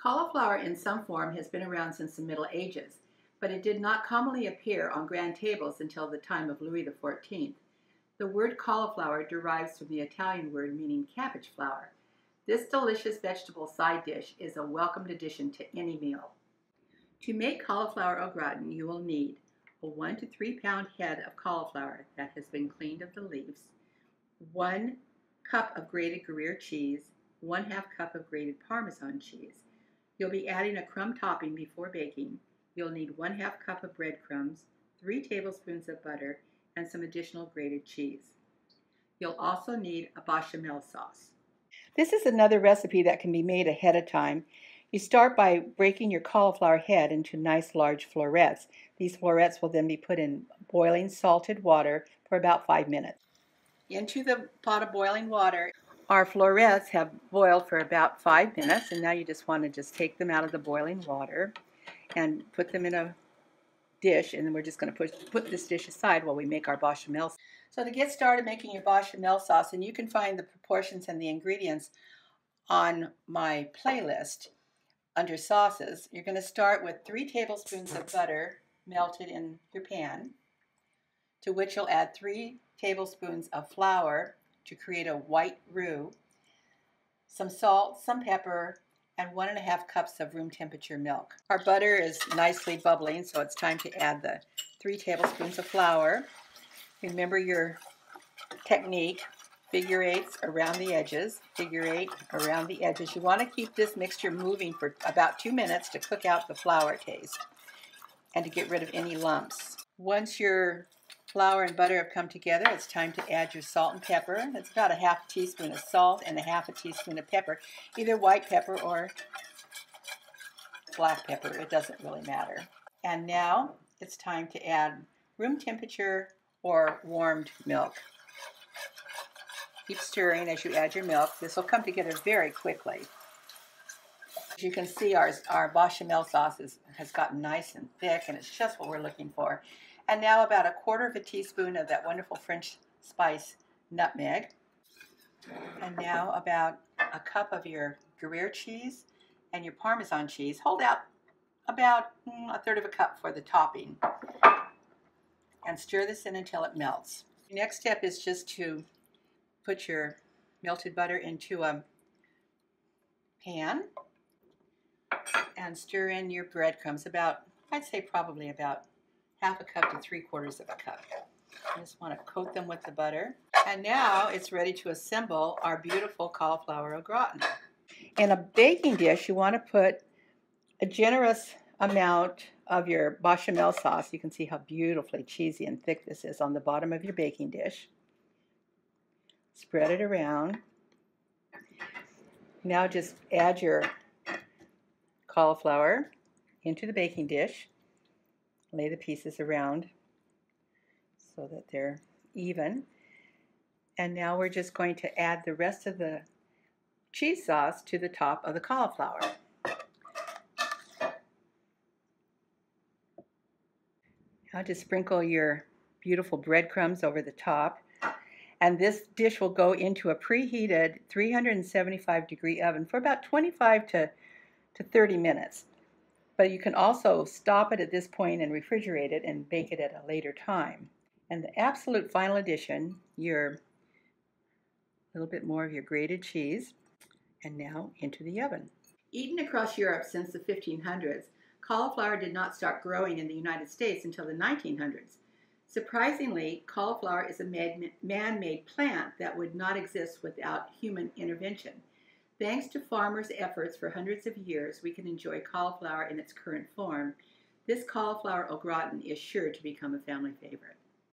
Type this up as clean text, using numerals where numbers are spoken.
Cauliflower in some form has been around since the Middle Ages, but it did not commonly appear on grand tables until the time of Louis XIV. The word cauliflower derives from the Italian word meaning cabbage flower. This delicious vegetable side dish is a welcomed addition to any meal. To make cauliflower au gratin, you will need a 1 to 3 pound head of cauliflower that has been cleaned of the leaves, 1 cup of grated Gruyere cheese, 1/2 cup of grated Parmesan cheese. You'll be adding a crumb topping before baking. You'll need 1/2 cup of breadcrumbs, 3 tablespoons of butter, and some additional grated cheese. You'll also need a bechamel sauce. This is another recipe that can be made ahead of time. You start by breaking your cauliflower head into nice large florets. These florets will then be put in boiling salted water for about 5 minutes. Into the pot of boiling water, our florets have boiled for about 5 minutes, and now you just want to take them out of the boiling water and put them in a dish, and then we're just going to put this dish aside while we make our bechamel. So to get started making your bechamel sauce, and you can find the proportions and the ingredients on my playlist under sauces, you're going to start with 3 tablespoons of butter melted in your pan, to which you'll add 3 tablespoons of flour to create a white roux, some salt, some pepper, and 1.5 cups of room temperature milk. Our butter is nicely bubbling, so it's time to add the 3 tablespoons of flour. Remember your technique, figure eights around the edges, figure 8 around the edges. You want to keep this mixture moving for about 2 minutes to cook out the flour taste and to get rid of any lumps. Once your flour and butter have come together, it's time to add your salt and pepper. It's about 1/2 teaspoon of salt and 1/2 teaspoon of pepper, either white pepper or black pepper. It doesn't really matter. And now it's time to add room temperature or warmed milk. Keep stirring as you add your milk. This will come together very quickly. As you can see, our bechamel sauce has gotten nice and thick, and it's just what we're looking for. And now about 1/4 teaspoon of that wonderful French spice nutmeg. And now about 1 cup of your Gruyere cheese and your Parmesan cheese. Hold out about 1/3 cup for the topping. And stir this in until it melts. The next step is just to put your melted butter into a pan and stir in your breadcrumbs I'd say probably about 1/2 cup to 3/4 cup. I just want to coat them with the butter. And now it's ready to assemble our beautiful cauliflower au gratin. In a baking dish, you want to put a generous amount of your bechamel sauce. You can see how beautifully cheesy and thick this is on the bottom of your baking dish. Spread it around. Now just add your cauliflower into the baking dish. Lay the pieces around so that they're even. And now we're just going to add the rest of the cheese sauce to the top of the cauliflower. Now just sprinkle your beautiful breadcrumbs over the top. And this dish will go into a preheated 375-degree oven for about 25 to 30 minutes. But you can also stop it at this point and refrigerate it and bake it at a later time. And the absolute final addition, a little bit more of your grated cheese, and now into the oven. Eaten across Europe since the 1500s, cauliflower did not start growing in the United States until the 1900s. Surprisingly, cauliflower is a man-made plant that would not exist without human intervention. Thanks to farmers' efforts for hundreds of years, we can enjoy cauliflower in its current form. This cauliflower au gratin is sure to become a family favorite.